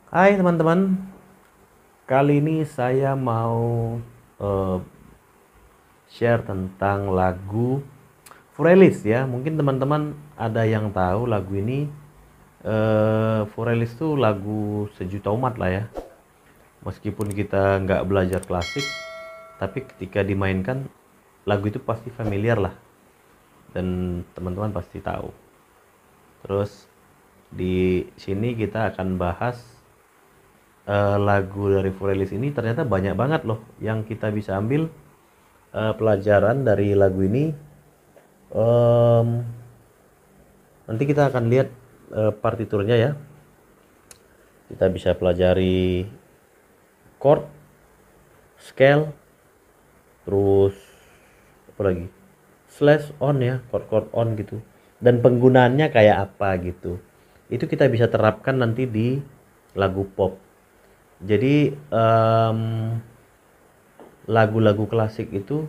Hai teman-teman, kali ini saya mau eh, share tentang lagu Furelis ya. Mungkin teman-teman ada yang tahu lagu ini. Furelis tuh lagu sejuta umat lah ya. Meskipun kita nggak belajar klasik, tapi ketika dimainkan lagu itu pasti familiar lah dan teman-teman pasti tahu. Terus di sini kita akan bahas lagu dari Furelis ini ternyata banyak banget loh yang kita bisa ambil pelajaran dari lagu ini. Em, Nanti kita akan lihat partiturnya ya. Kita bisa pelajari chord, scale, terus apa lagi? Slash on ya, chord-chord on gitu. Dan penggunaannya kayak apa gitu. Itu kita bisa terapkan nanti di lagu pop. Jadi lagu-lagu klasik itu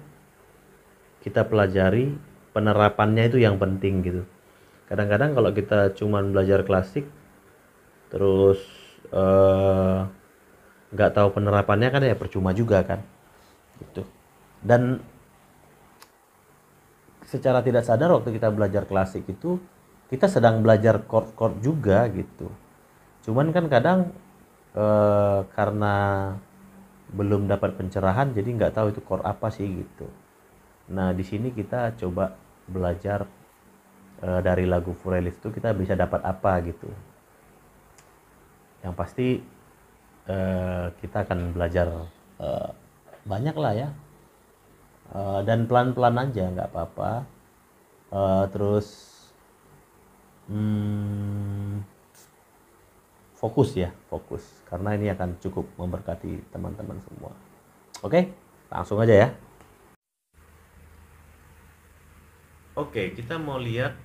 kita pelajari penerapannya itu yang penting gitu. Kadang-kadang kalau kita cuman belajar klasik terus eh, nggak tahu penerapannya kan ya percuma juga kan gitu. Dan secara tidak sadar waktu kita belajar klasik itu kita sedang belajar chord-chord juga gitu. Cuman kan kadang karena belum dapat pencerahan jadi nggak tahu itu chord apa sih gitu. Nah di sini kita coba belajar dari lagu Furelis itu kita bisa dapat apa gitu. Yang pasti kita akan belajar eh, banyak lah ya. Dan pelan-pelan aja nggak apa-apa. Terus hmm, fokus ya, fokus karena ini akan cukup memberkati teman-teman semua. Oke, langsung aja ya. Oke, kita mau lihat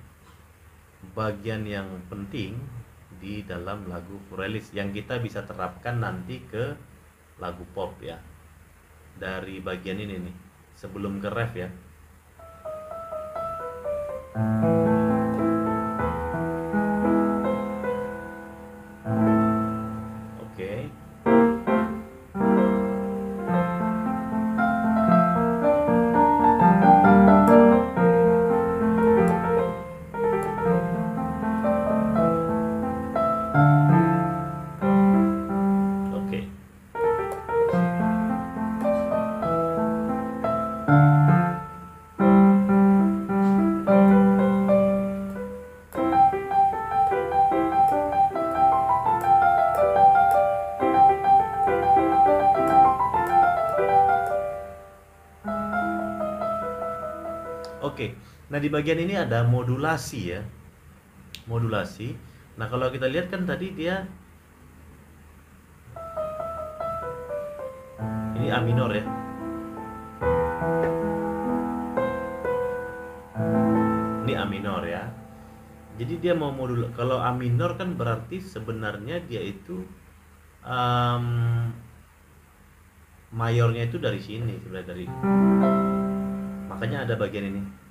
bagian yang penting di dalam lagu Furelis yang kita bisa terapkan nanti ke lagu pop ya. Dari bagian ini nih, sebelum ke ref ya. Oke. Oke. Oke. Nah, di bagian ini ada modulasi ya. Modulasi. Nah, kalau kita lihat kan tadi dia ini A minor ya. Ini A minor ya. Jadi dia mau modul kalau A minor kan berarti sebenarnya dia itu um, mayornya itu dari sini sebenarnya dari makanya ada bagian ini.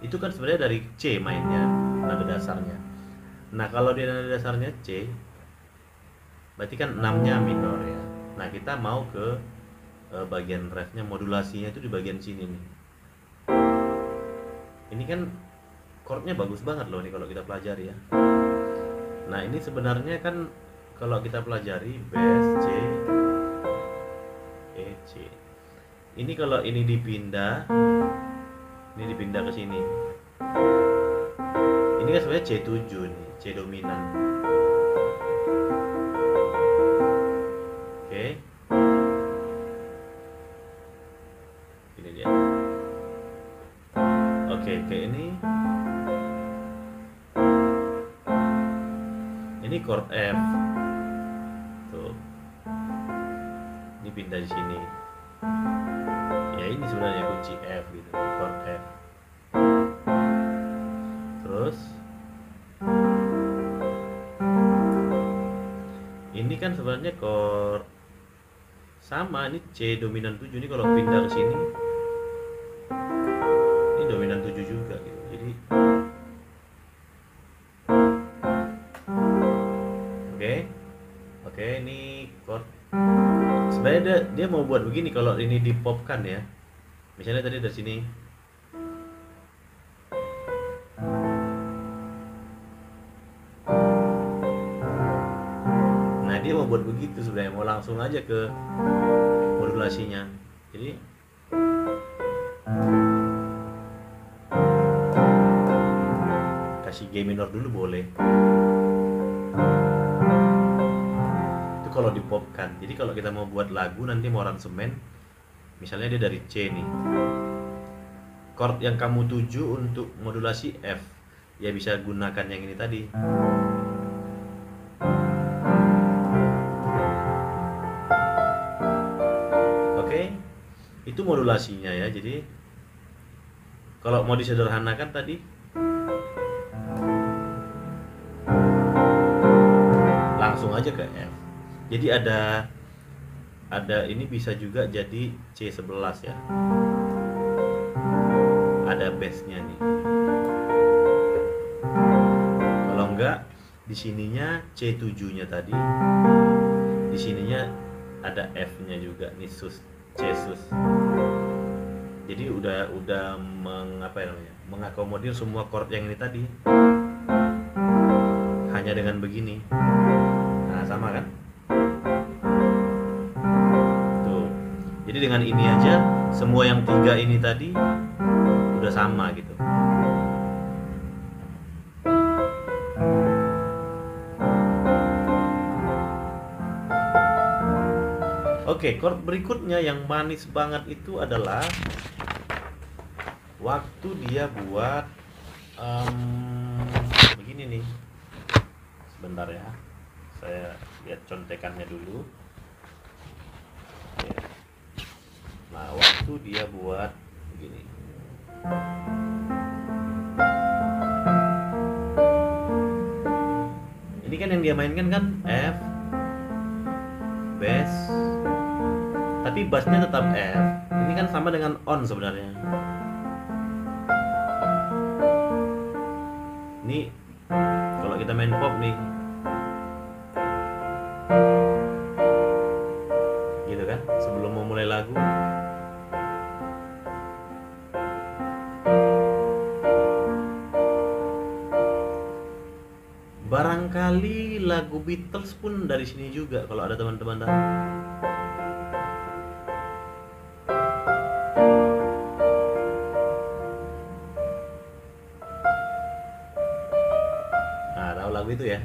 Itu kan sebenarnya dari C mainnya nada dasarnya. Nah kalau di nada dasarnya C berarti kan 6-nya minor ya. Nah kita mau ke bagian refnya modulasinya itu di bagian sini nih. Ini kan chordnya bagus banget loh nih kalau kita pelajari ya. Nah ini sebenarnya kan kalau kita pelajari bass C E C. Ini kalau ini dipindah ke sini. Ini kan sebenarnya C7 nih, C dominan. Oke, ini dia. Oke, ini chord F. Tuh. Ini pindah di sini. Ya ini sebenarnya kunci F gitu, chord F. Terus ini kan sebenarnya chord sama ini C dominan 7 ini kalau pindah ke sini dia mau buat begini kalau ini dipopkan ya. Misalnya tadi dari sini. Nah, dia mau buat begitu sebenarnya, mau langsung aja ke modulasinya. Jadi kasih G minor dulu boleh. Itu kalau dipopkan. Jadi kalau kita mau buat lagu nanti mau aransemen, misalnya dia dari C nih. Chord yang kamu tuju untuk modulasi F, ya bisa gunakan yang ini tadi. Oke, itu modulasinya ya. Jadi kalau mau disederhanakan tadi, langsung aja ke F. Jadi ada ini bisa juga jadi C11 ya. Ada bass-nya nih. Kalau enggak, di sininya C7-nya tadi. Di sininya ada F-nya juga nih, sus, C sus. Jadi udah mengakomodir semua chord yang ini tadi. Hanya dengan begini. Nah, sama kan? Tuh. Jadi dengan ini aja semua yang 3 ini tadi udah sama gitu. Oke, chord berikutnya yang manis banget itu adalah waktu dia buat begini nih. Sebentar ya, saya lihat contekannya dulu. Oke. Nah, waktu dia buat begini. Ini kan yang dia mainkan kan F, bass, tapi bassnya tetap F. Ini kan sama dengan on sebenarnya. Ini kalau kita main pop nih, gitu kan, sebelum mau mulai lagu. Barangkali lagu Beatles pun dari sini juga kalau ada teman-teman tahu. Nah, tahu lagu itu ya?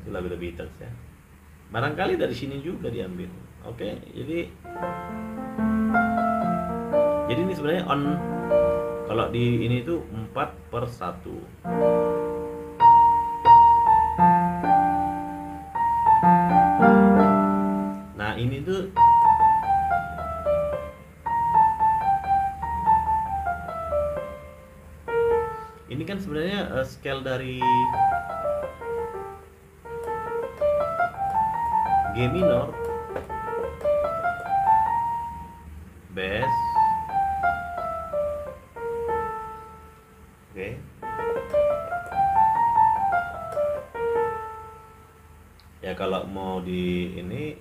Itu lagu The Beatles ya. Barangkali dari sini juga diambil. Oke, jadi ini sebenarnya on. Kalau di ini itu 4/1. Nah, ini tuh ini kan sebenarnya scale dari G minor, bass, oke. Ya kalau mau di ini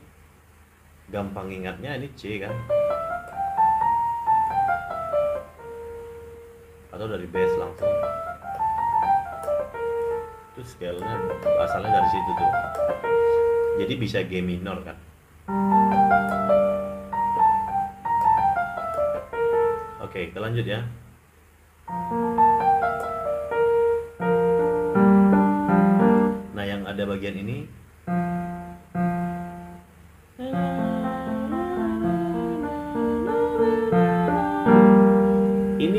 gampang ingatnya ini C kan, atau dari bass langsung. Itu scale-nya asalnya dari situ tuh. Jadi bisa G minor kan. Oke, kita lanjut ya. Nah, yang ada bagian ini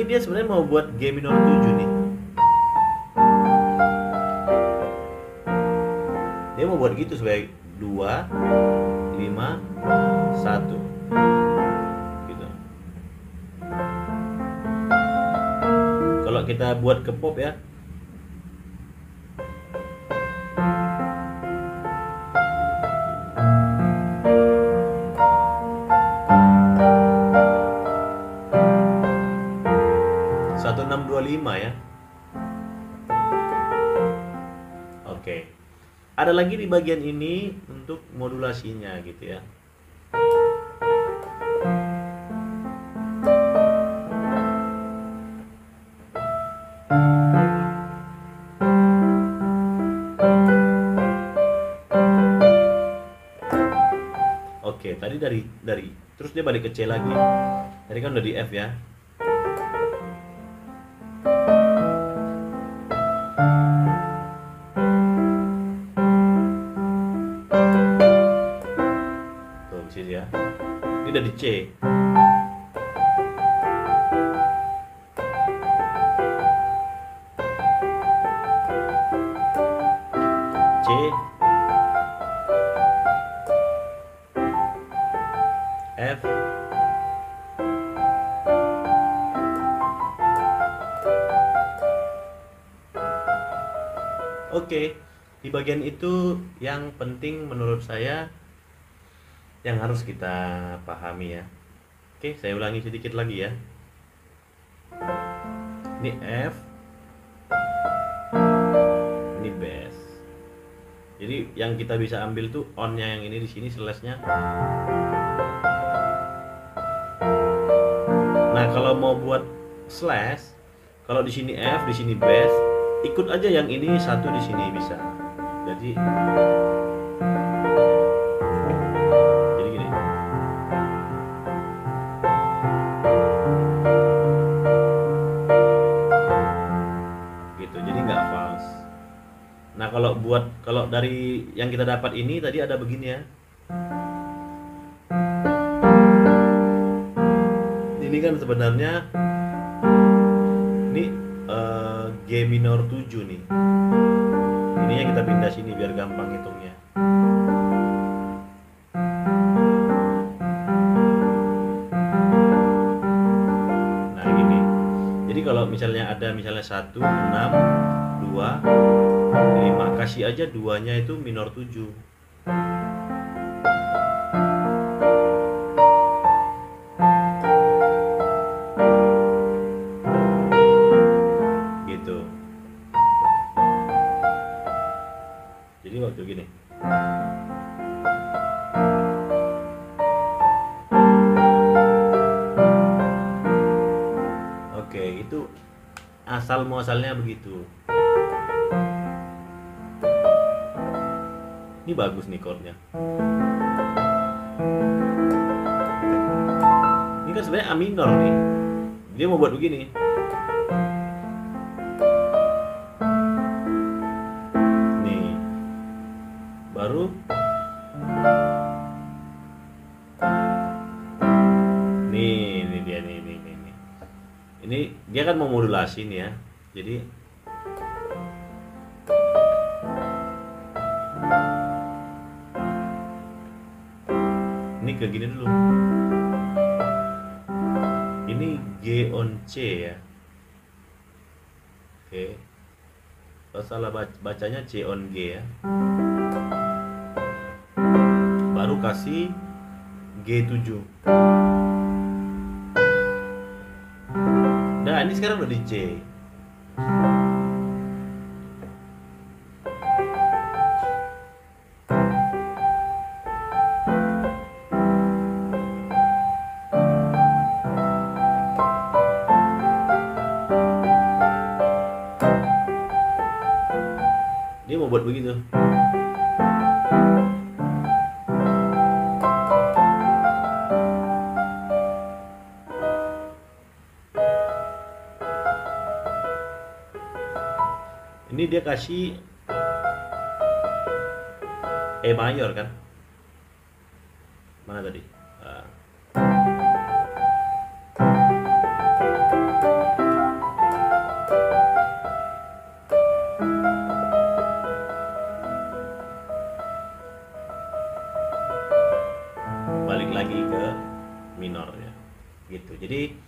dia sebenarnya mau buat G minor 7 nih. Dia mau buat gitu sebagai 2, 5, 1 gitu. Kalau kita buat ke pop ya, ya. Oke. Ada lagi di bagian ini untuk modulasinya gitu ya. dari terus dia balik ke C lagi. Tadi kan udah di F ya. Tuh di sini ya. Ini udah di C. C, F, oke. Di bagian itu yang penting menurut saya yang harus kita pahami ya. Oke, saya ulangi sedikit lagi ya. Ini F, ini bass. Jadi yang kita bisa ambil tuh on-nya yang ini di sini, slash-nya. Nah, kalau mau buat slash, kalau di sini F, di sini bass, ikut aja yang ini satu di sini bisa. Jadi gini. Gitu. Jadi nggak false. Nah, kalau dari yang kita dapat ini tadi ada begini ya. Ini kan sebenarnya ini G minor 7 nih. Ininya kita pindah sini biar gampang hitungnya. Nah, gini. Jadi kalau misalnya ada 1, 6, 2, 5, kasih aja duanya itu minor 7. Gitu. Jadi waktu gini. Oke, itu asal muasalnya begitu. Ini bagus nih chordnya. Ini kan sebenarnya A minor nih. Dia mau buat begini. Nih. Baru ini dia nih. Ini dia kan mau modulasi nih ya. Jadi ini ke gini dulu. Ini G on C ya. Oke. Kalau salah bacanya C on G ya. Baru kasih G7. Nah, ini sekarang udah di C. Dia mau buat begitu. Ini dia kasih E mayor kan? Mana tadi? Balik lagi ke minor ya. Gitu. Jadi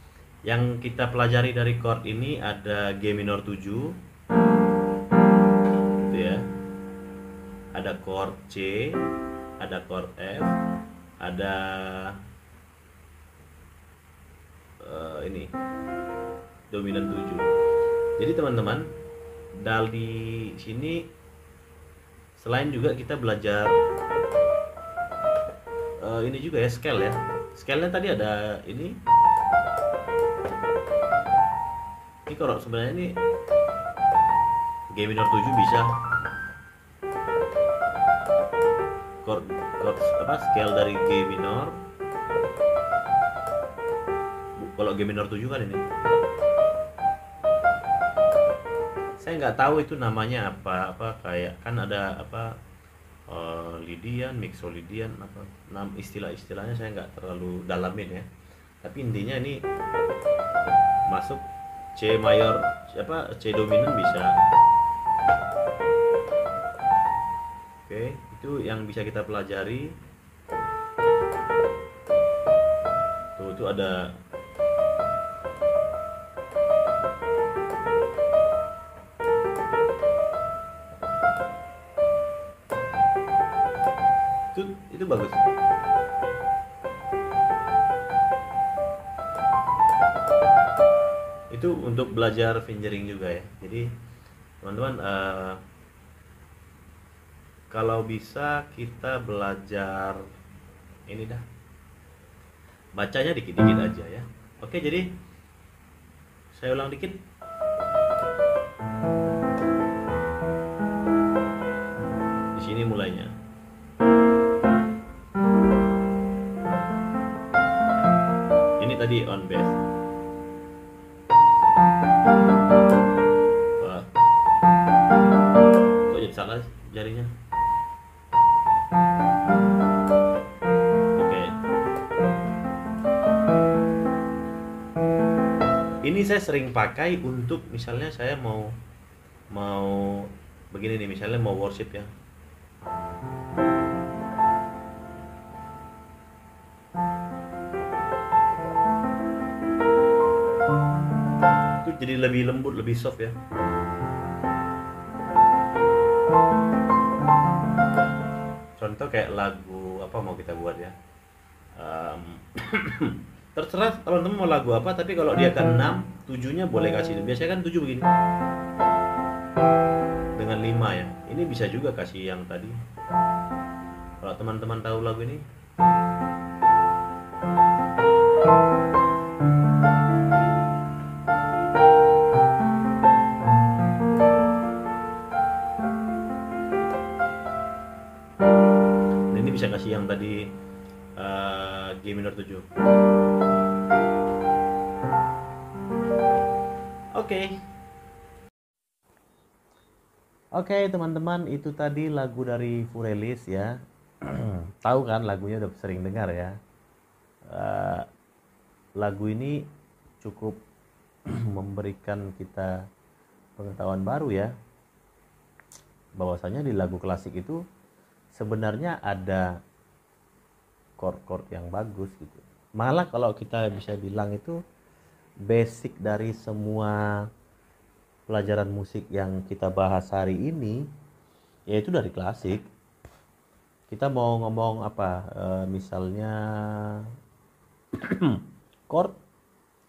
yang kita pelajari dari chord ini ada G minor 7. Ada chord C, ada chord F, ada ini dominan 7. Jadi teman-teman, dari sini selain juga kita belajar ini juga ya, scale ya. Scale-nya tadi ada ini. Ini kalau sebenarnya ini G minor 7 bisa. Chord scale dari G minor kalau G minor 7 kan ini. Saya nggak tahu itu namanya apa, kayak kan ada apa, Lydian, Mixolydian, apa istilah-istilahnya saya nggak terlalu dalamin ya. Tapi intinya ini masuk C mayor, apa C dominan bisa. Oke, itu yang bisa kita pelajari. Tuh ada itu bagus. Itu untuk belajar fingering juga ya. Jadi teman-teman, kalau bisa kita belajar ini dah, bacanya dikit-dikit aja ya. Oke, jadi saya ulang dikit. Di sini mulainya. Ini tadi on bass. Wah, kok jadi salah jarinya? Oke. Ini saya sering pakai untuk misalnya saya mau begini nih, misalnya mau worship ya. Itu jadi lebih lembut, lebih soft ya. Contoh kayak lagu apa mau kita buat ya. Terserah teman-teman mau lagu apa, tapi kalau dia ke 6, 7-nya boleh kasih. Biasanya kan 7 begini. Dengan 5 ya. Ini bisa juga kasih yang tadi. Kalau teman-teman tahu lagu ini. Nah, ini bisa kasih yang tadi, G minor 7. Oke teman-teman, itu tadi lagu dari Furelis ya. Tahu kan lagunya, udah sering dengar ya. Lagu ini cukup memberikan kita pengetahuan baru ya, bahwasanya di lagu klasik itu sebenarnya ada chord-chord yang bagus gitu. Malah kalau kita bisa bilang itu basic dari semua pelajaran musik yang kita bahas hari ini yaitu dari klasik. Kita mau ngomong apa, misalnya chord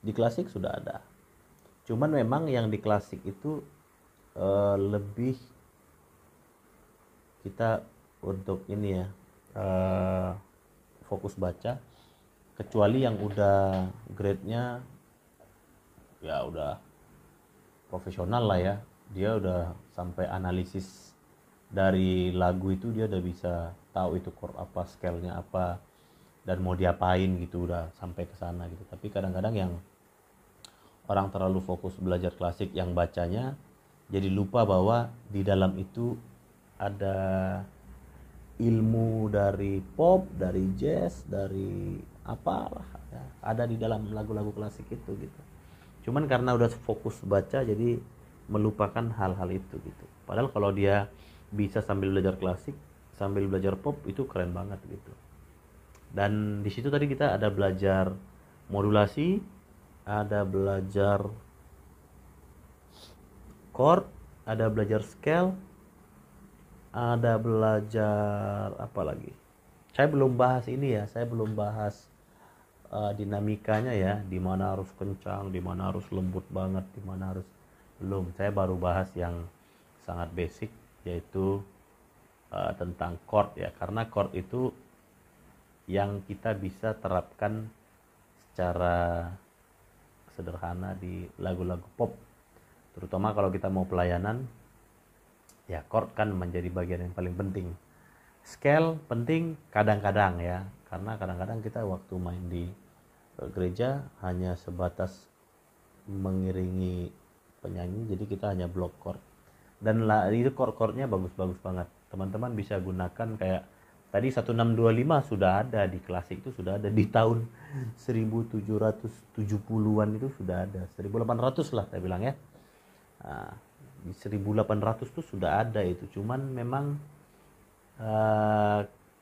di klasik sudah ada. Cuman memang yang di klasik itu lebih kita untuk ini ya, fokus baca, kecuali yang udah grade-nya ya udah profesional lah ya, dia udah sampai analisis dari lagu itu, dia udah bisa tahu itu chord apa, scale-nya apa, dan mau diapain gitu, udah sampai ke sana gitu. Tapi kadang-kadang yang orang terlalu fokus belajar klasik, yang bacanya jadi lupa bahwa di dalam itu ada ilmu dari pop, dari jazz, dari apalah ya, ada di dalam lagu-lagu klasik itu gitu. Cuman karena udah fokus baca jadi melupakan hal-hal itu gitu. Padahal kalau dia bisa sambil belajar klasik, sambil belajar pop, itu keren banget gitu. Dan di situ tadi kita ada belajar modulasi, ada belajar chord, ada belajar scale, ada belajar apa lagi? Saya belum bahas ini ya, saya belum bahas dinamikanya ya, di mana harus kencang, di mana harus lembut banget, di mana harus belum. Saya baru bahas yang sangat basic, yaitu tentang chord ya, karena chord itu yang kita bisa terapkan secara sederhana di lagu-lagu pop, terutama kalau kita mau pelayanan ya. Chord kan menjadi bagian yang paling penting. Scale penting kadang-kadang ya, karena kadang-kadang kita waktu main di gereja hanya sebatas mengiringi penyanyi, jadi kita hanya block chord. Dan itu chord-chordnya bagus-bagus banget. Teman-teman bisa gunakan kayak tadi 1625 sudah ada di klasik, itu sudah ada di tahun 1770-an, itu sudah ada, 1800 lah saya bilang ya. Nah, di 1800 tuh sudah ada itu. Cuman memang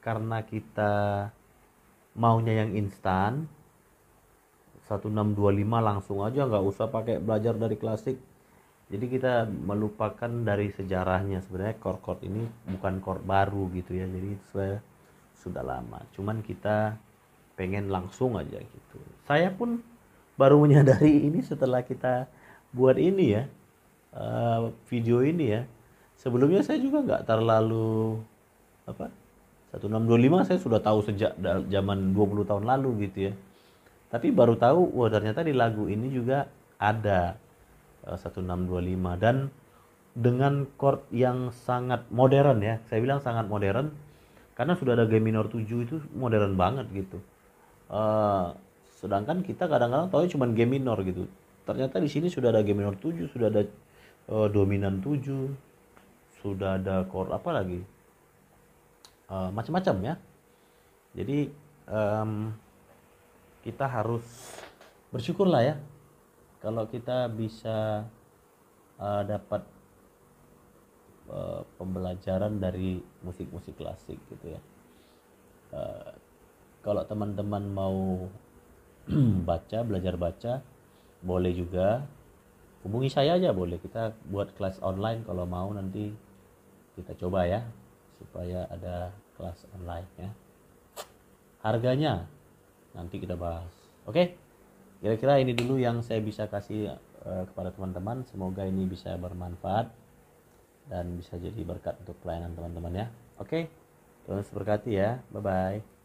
karena kita maunya yang instan, 1625 langsung aja, nggak usah pakai belajar dari klasik. Jadi kita melupakan dari sejarahnya. Sebenarnya chord-chord ini bukan chord baru gitu ya, jadi sudah lama. Cuman kita pengen langsung aja gitu. Saya pun baru menyadari ini setelah kita buat ini ya, video ini ya. Sebelumnya saya juga nggak terlalu apa, 1625 saya sudah tahu sejak zaman 20 tahun lalu gitu ya. Tapi baru tahu, wah ternyata di lagu ini juga ada 1625, dan dengan chord yang sangat modern ya. Saya bilang sangat modern karena sudah ada G minor 7, itu modern banget gitu. Eh, Sedangkan kita kadang-kadang tahu cuma G minor gitu. Ternyata di sini sudah ada G minor 7, sudah ada dominan 7, sudah ada chord apa lagi? Macam-macam ya. Jadi kita harus bersyukur lah ya kalau kita bisa dapat pembelajaran dari musik-musik klasik gitu ya. Kalau teman-teman mau belajar baca, boleh juga hubungi saya aja, boleh kita buat kelas online kalau mau, nanti kita coba ya supaya ada kelas online ya. Harganya nanti kita bahas. Oke, kira-kira ini dulu yang saya bisa kasih kepada teman-teman. Semoga ini bisa bermanfaat dan bisa jadi berkat untuk pelayanan teman-teman ya. Oke, Tuhan berkati ya. Bye bye.